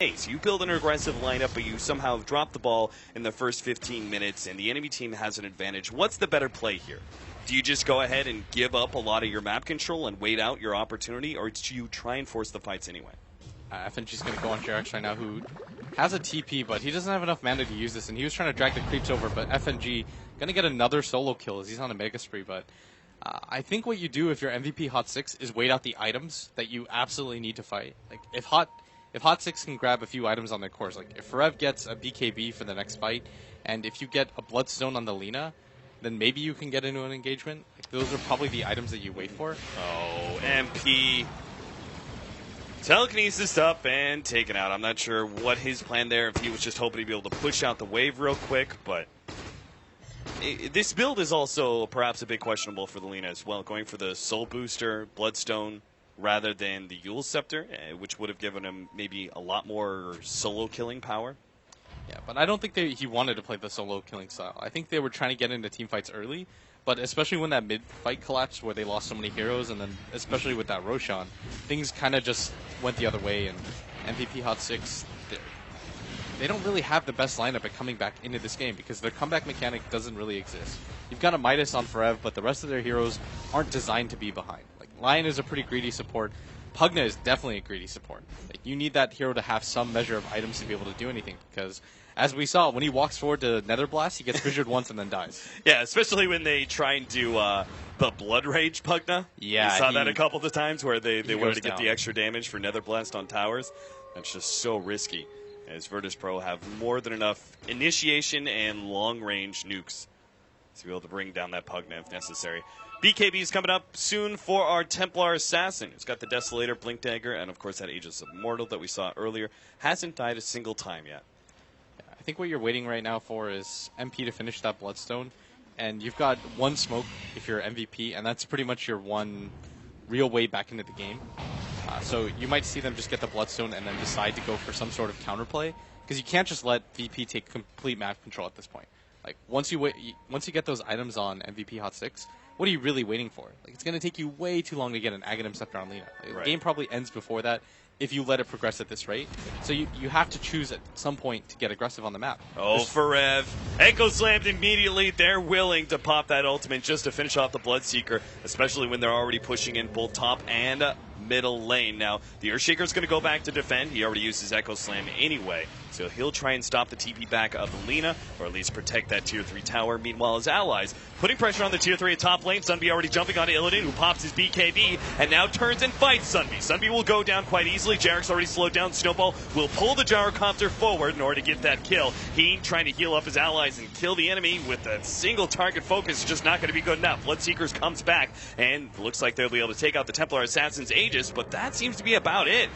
Ace. You build an aggressive lineup, but you somehow drop the ball in the first 15 minutes, and the enemy team has an advantage. What's the better play here? Do you just go ahead and give up a lot of your map control and wait out your opportunity, or do you try and force the fights anyway? I think she's going to go on Jerax right now, who has a TP, but he doesn't have enough mana to use this, and he was trying to drag the creeps over, but FNG going to get another solo kill as he's on a Mega Spree, but I think what you do if you're MVP Hot 6 is wait out the items that you absolutely need to fight. Like, if Hot 6 can grab a few items on their course, like if Forev gets a BKB for the next fight, and if you get a Bloodstone on the Lina, then maybe you can get into an engagement. Like, those are probably the items that you wait for. Oh, MP. Telekinesis up and taken out. I'm not sure what his plan there, if he was just hoping to be able to push out the wave real quick, but this build is also perhaps a bit questionable for the Lina as well, going for the Soul Booster, Bloodstone, rather than the Eul's Scepter, which would have given him maybe a lot more solo killing power. Yeah, but I don't think he wanted to play the solo killing style. I think they were trying to get into team fights early, but especially when that mid-fight collapsed where they lost so many heroes, and then especially with that Roshan, things kind of just went the other way, and MVP Hot 6, they don't really have the best lineup at coming back into this game because their comeback mechanic doesn't really exist. You've got a Midas on Forev, but the rest of their heroes aren't designed to be behind. Like, Lion is a pretty greedy support. Pugna is definitely a greedy support. Like, you need that hero to have some measure of items to be able to do anything, because as we saw, when he walks forward to Nether Blast, he gets fissured once and then dies. Yeah, especially when they try and do the Blood Rage Pugna. Yeah, we saw that a couple of times where they wanted to get down. the extra damage for Nether Blast on towers. That's just so risky, as Virtus.pro have more than enough initiation and long-range nukes to be able to bring down that Pugna if necessary. BKB is coming up soon for our Templar Assassin. It's got the Desolator, Blink Dagger, and of course that Aegis of Mortal that we saw earlier. Hasn't died a single time yet. I think what you're waiting right now for is MP to finish that Bloodstone, and you've got one smoke if you're MVP, and that's pretty much your one real way back into the game. So you might see them just get the Bloodstone and then decide to go for some sort of counterplay, because you can't just let VP take complete map control at this point. Like, once you get those items on MVP Hot 6, what are you really waiting for? Like, it's going to take you way too long to get an Aghanim Scepter on Lina. Like, right. The game probably ends before that if you let it progress at this rate. So you have to choose at some point to get aggressive on the map. Oh, Forev. Echo slammed immediately. They're willing to pop that ultimate just to finish off the Bloodseeker, especially when they're already pushing in both top and middle lane. Now, the Earthshaker's going to go back to defend. He already used his Echo Slam anyway, so he'll try and stop the TP back of Lina, or at least protect that Tier 3 tower. Meanwhile, his allies putting pressure on the Tier 3 at top lane. Sunby already jumping on Illidan, who pops his BKB, and now turns and fights Sunby. Sunby will go down quite easily. Jerax already slowed down. Snowball will pull the Gyrocopter forward in order to get that kill. He trying to heal up his allies and kill the enemy with a single target focus, just not going to be good enough. Bloodseekers comes back, and looks like they'll be able to take out the Templar Assassin's Aegis, but that seems to be about it.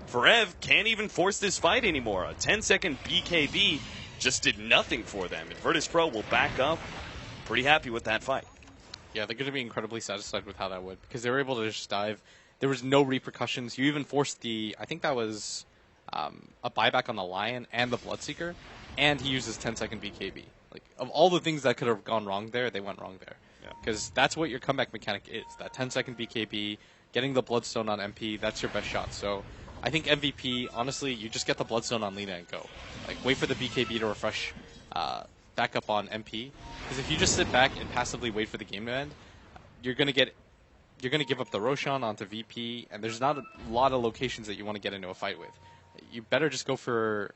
Forev can't even force this fight anymore. A 10-second BKB just did nothing for them. And Virtus.pro will back up. Pretty happy with that fight. Yeah, they're going to be incredibly satisfied with how that went, because they were able to just dive. There was no repercussions. You even forced I think that was a buyback on the Lion and the Bloodseeker, and he uses 10-second BKB. Like, of all the things that could have gone wrong there, they went wrong there. Because that's what your comeback mechanic is. That 10-second BKB, getting the Bloodstone on MP, that's your best shot. So I think MVP, honestly, you just get the Bloodstone on Lina and go. Like, wait for the BKB to refresh back up on MP. Because if you just sit back and passively wait for the game to end, you're going to give up the Roshan onto VP, and there's not a lot of locations that you want to get into a fight with. You better just go for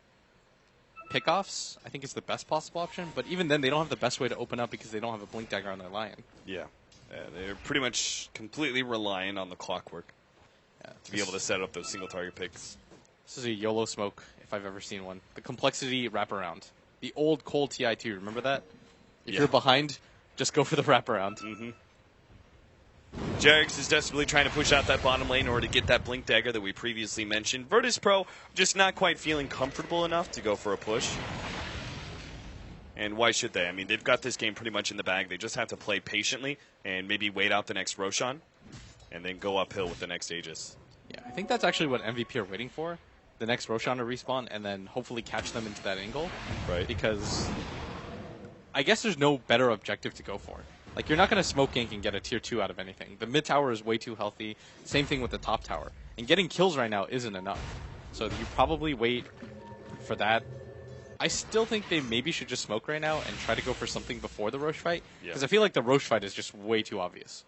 pickoffs. I think it's the best possible option, but even then they don't have the best way to open up because they don't have a Blink Dagger on their Lion. Yeah, they're pretty much completely reliant on the clockwork to be able to set up those single target picks. This is a YOLO smoke if I've ever seen one. The complexity wraparound. The old Cole TI2, remember that? If you're behind, just go for the wraparound. Mm-hmm. Jerax is desperately trying to push out that bottom lane in order to get that Blink Dagger that we previously mentioned. Virtus.pro just not quite feeling comfortable enough to go for a push. And why should they? I mean, they've got this game pretty much in the bag. They just have to play patiently and maybe wait out the next Roshan and then go uphill with the next Aegis. Yeah, I think that's actually what MVP are waiting for. The next Roshan to respawn and then hopefully catch them into that angle. Right. Because I guess there's no better objective to go for. Like, you're not going to smoke gank and get a tier 2 out of anything. The mid tower is way too healthy. Same thing with the top tower. And getting kills right now isn't enough. So you probably wait for that. I still think they maybe should just smoke right now and try to go for something before the Roche fight. Because I feel like the Roche fight is just way too obvious.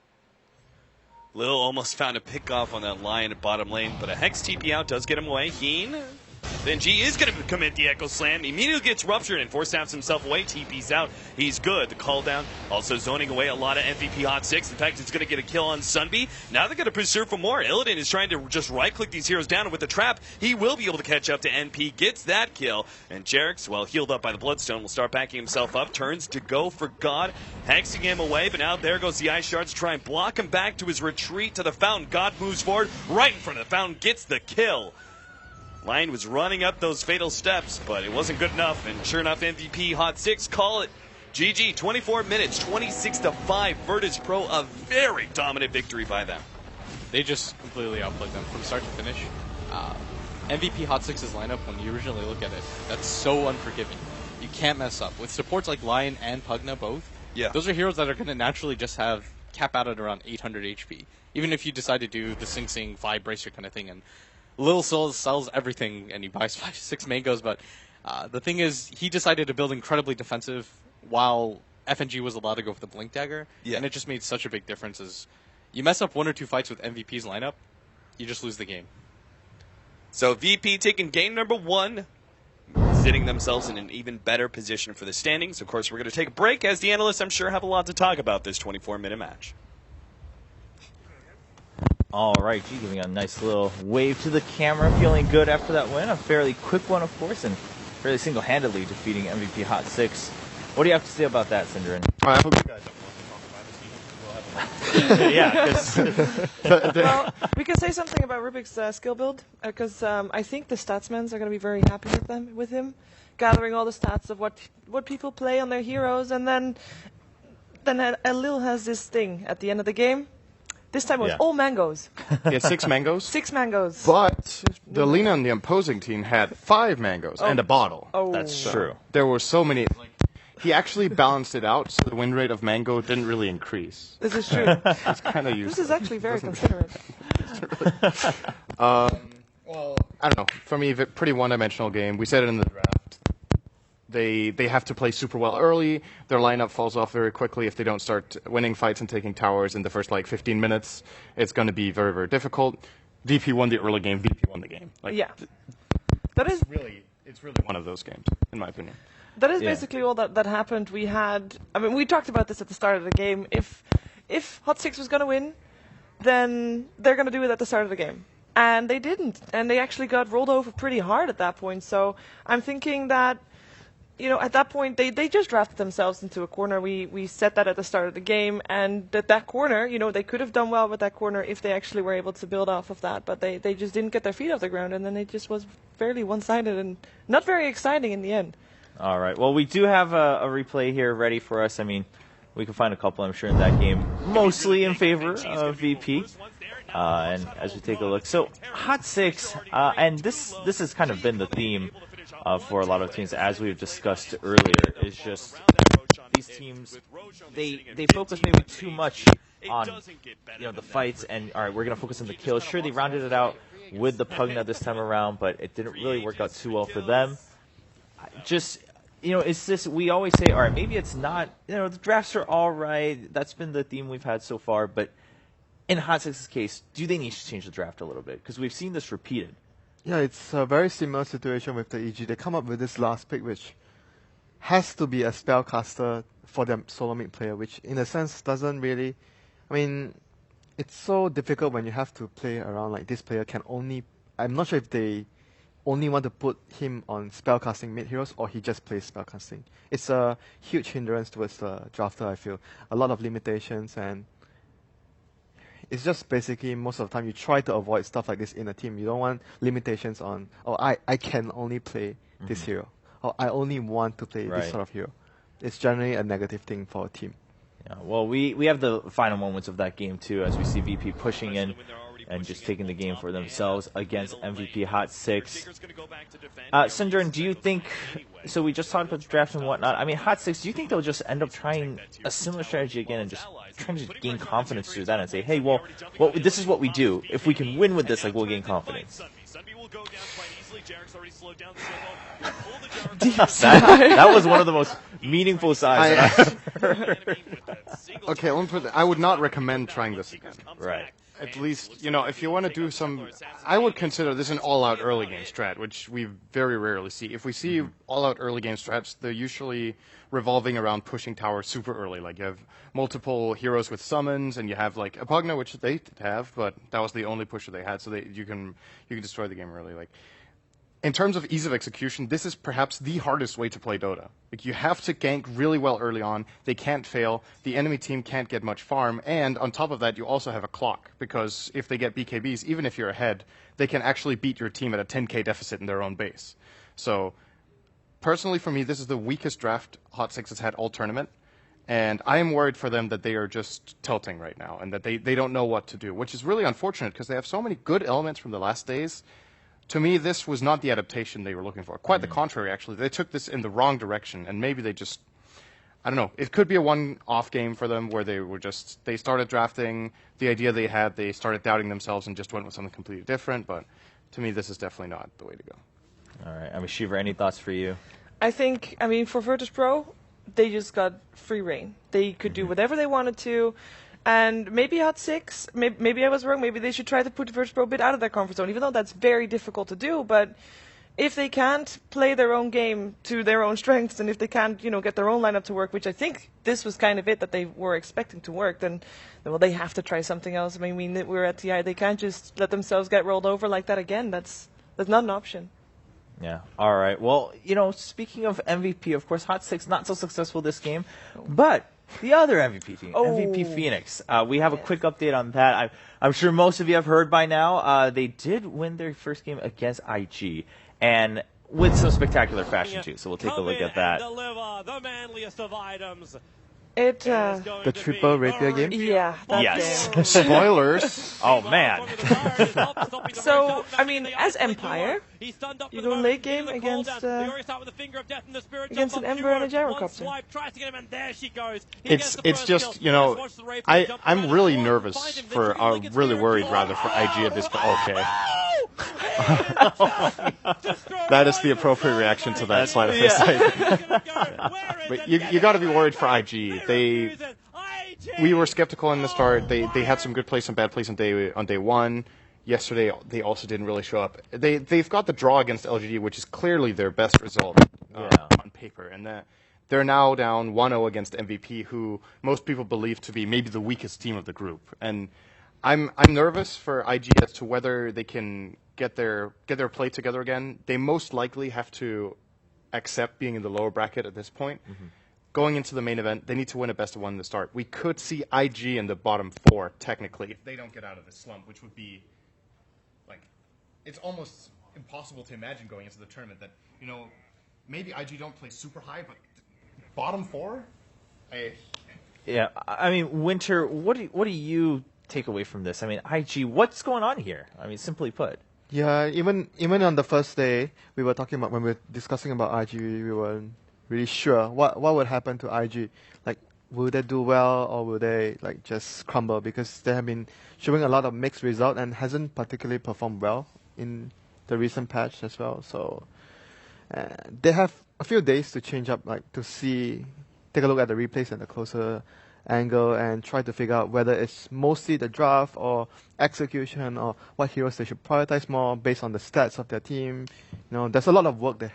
Lil almost found a pick off on that Lion at bottom lane, but a Hex TP out does get him away. Heen. Then G is going to commit the Echo Slam. He immediately gets ruptured and force snaps himself away. TP's out. He's good. The call down also zoning away a lot of MVP Hot 6. In fact, it's going to get a kill on Sunby. Now they're going to pursue for more. Illidan is trying to just right-click these heroes down, and with the trap, he will be able to catch up to NP. Gets that kill. And Jerix, well, healed up by the Bloodstone, will start backing himself up. Turns to go for God, hexing him away. But now there goes the Ice Shards to try and block him back to his retreat to the Fountain. God moves forward right in front of the Fountain. Gets the kill. Lion was running up those fatal steps, but it wasn't good enough. And sure enough, MVP Hot 6 call it. GG, 24 minutes, 26-5. Virtus Pro, a very dominant victory by them. They just completely outplayed them from start to finish. MVP Hot 6's lineup, when you originally look at it, that's so unforgiving. You can't mess up. With supports like Lion and Pugna both, those are heroes that are going to naturally just have cap out at around 800 HP. Even if you decide to do the Sing Sing 5 Bracer kind of thing, and Lil sells everything and he buys 5-6 mangoes, but the thing is, he decided to build incredibly defensive while FNG was allowed to go for the Blink Dagger, and it just made such a big difference. As you mess up 1 or 2 fights with MVP's lineup, you just lose the game. So VP taking game number 1, sitting themselves in an even better position for the standings. Of course, we're going to take a break, as the analysts, I'm sure, have a lot to talk about this 24-minute match. All right, G giving a nice little wave to the camera, feeling good after that win. A fairly quick one, of course, and fairly single-handedly defeating MVP Hot 6. What do you have to say about that, Synderen? I hope you guys don't want to talk about it. Yeah, well, we can say something about Rubik's skill build, because I think the statsmans are going to be very happy with him, gathering all the stats of what people play on their heroes, and then Lil has this thing at the end of the game. This time it was all mangoes. He had 6 mangoes? 6 mangoes. But the Lina on the opposing team had 5 mangoes and a bottle. Oh, that's true. There were so many. He actually balanced it out, so the win rate of mango didn't really increase. This is true. It's kind of useless. This is actually very considerate. Well, I don't know. For me, a pretty one-dimensional game. We said it in the draft. They have to play super well early. Their lineup falls off very quickly if they don't start winning fights and taking towers in the first 15 minutes. It's going to be very, very difficult. VP won the early game. VP won the game. That is it's really one of those games, in my opinion. That is basically all that happened. We talked about this at the start of the game. If Hot 6 was going to win, then they're going to do it at the start of the game. And they didn't. And they actually got rolled over pretty hard at that point. So I'm thinking that, at that point, they just drafted themselves into a corner. We said that at the start of the game. And that corner, they could have done well with that corner if they actually were able to build off of that. But they just didn't get their feet off the ground. And then it just was fairly one-sided and not very exciting in the end. All right. Well, we do have a replay here ready for us. I mean, we can find a couple, I'm sure, in that game, mostly in favor of VP. And as we take a look, so Hot 6, and this has kind of been the theme for a lot of teams, as we've discussed earlier, is just these teams, they focus maybe too much on the fights, and all right, we're going to focus on the kills. Sure, they rounded it out with the Pugna this time around, but it didn't really work out too well for them. Just, it's this, we always say, all right, maybe it's not, the drafts are all right. That's been the theme we've had so far. But in Hot 6's case, do they need to change the draft a little bit? Because we've seen this repeated. Yeah, it's a very similar situation with the EG. They come up with this last pick, which has to be a spellcaster for their solo mid player, which in a sense doesn't really, it's so difficult when you have to play around like this player can only, I'm not sure if they only want to put him on spellcasting mid heroes or he just plays spellcasting. It's a huge hindrance towards the drafter, I feel. A lot of limitations, and it's just basically most of the time you try to avoid stuff like this in a team. You don't want limitations on, I can only play this hero, or I only want to play this sort of hero. It's generally a negative thing for a team. Yeah, well, we have the final moments of that game too, as we see VP pushing in and just taking the game for themselves against MVP Hot 6. Synderen, do you think, so we just talked about the draft and whatnot, Hot 6, do you think they'll just end up trying a similar strategy again and just trying to gain confidence through that and say, hey, well, this is what we do. If we can win with this, we'll gain confidence? That was one of the most meaningful sighs that I've heard. Okay, let me put that. I would not recommend trying this again. Right. At least, if you want to do some, I would consider this an all-out early game strat, which we very rarely see. If we see all-out early game strats, they're usually revolving around pushing towers super early. Like you have multiple heroes with summons, and you have like Apugna, which they have, but that was the only pusher they had, so you can destroy the game early. Like in terms of ease of execution, this is perhaps the hardest way to play Dota. Like you have to gank really well early on. They can't fail. The enemy team can't get much farm. And on top of that, you also have a clock. Because if they get BKBs, even if you're ahead, they can actually beat your team at a 10k deficit in their own base. So personally for me, this is the weakest draft Hot 6 has had all tournament. And I am worried for them that they are just tilting right now. And that they don't know what to do. Which is really unfortunate because they have so many good elements from the last days. To me, this was not the adaptation they were looking for. Quite the contrary, actually. They took this in the wrong direction, and maybe they just, I don't know. It could be a one-off game for them where they started drafting the idea they had, they started doubting themselves and just went with something completely different. But to me, this is definitely not the way to go. All right. Shiva, any thoughts for you? I think, for Virtus Pro, they just got free reign. They could do whatever they wanted to. And maybe Hot 6, maybe I was wrong, maybe they should try to put Virtus Pro a bit out of their comfort zone, even though that's very difficult to do. But if they can't play their own game to their own strengths, and if they can't, get their own lineup to work, which I think this was kind of it that they were expecting to work, then they have to try something else. I mean, we're at TI, they can't just let themselves get rolled over like that again. That's not an option. Yeah. All right. Well, speaking of MVP, of course, Hot 6 not so successful this game, but the other MVP team, MVP Phoenix. We have a quick update on that. I'm sure most of you have heard by now. They did win their first game against IG, and with some spectacular fashion too. So we'll take a look at that. The manliest of items. The triple rapier game? Yeah. Yes. Game. Spoilers. Oh man. So, as Empire, you go late game against an Ember and a Gyrocopter. It's just, I'm really nervous really worried rather for IG at this point. Okay. That is the appropriate reaction to that slide of this. But you got to be worried for IG. We were skeptical in the start. They had some good plays, some bad plays on day one. Yesterday, they also didn't really show up. They've got the draw against LGD, which is clearly their best result on paper, and they're now down 1-0 against MVP, who most people believe to be maybe the weakest team of the group. And I'm nervous for IG as to whether they can get their play together again. They most likely have to accept being in the lower bracket at this point. Mm-hmm. Going into the main event, they need to win a best of one in the start. We could see IG in the bottom 4, technically, if they don't get out of this slump, which would be, it's almost impossible to imagine going into the tournament that, maybe IG don't play super high, but bottom 4? Yeah, Winter, what do you take away from this? IG, what's going on here? Simply put. Yeah, even on the first day, we were talking about, when we were discussing about IG, we weren't really sure what would happen to IG. Will they do well, or will they just crumble? Because they have been showing a lot of mixed results and hasn't particularly performed well in the recent patch as well. So they have a few days to change up, take a look at the replays and the closer angle and try to figure out whether it's mostly the draft or execution or what heroes they should prioritize more based on the stats of their team. There's a lot of work they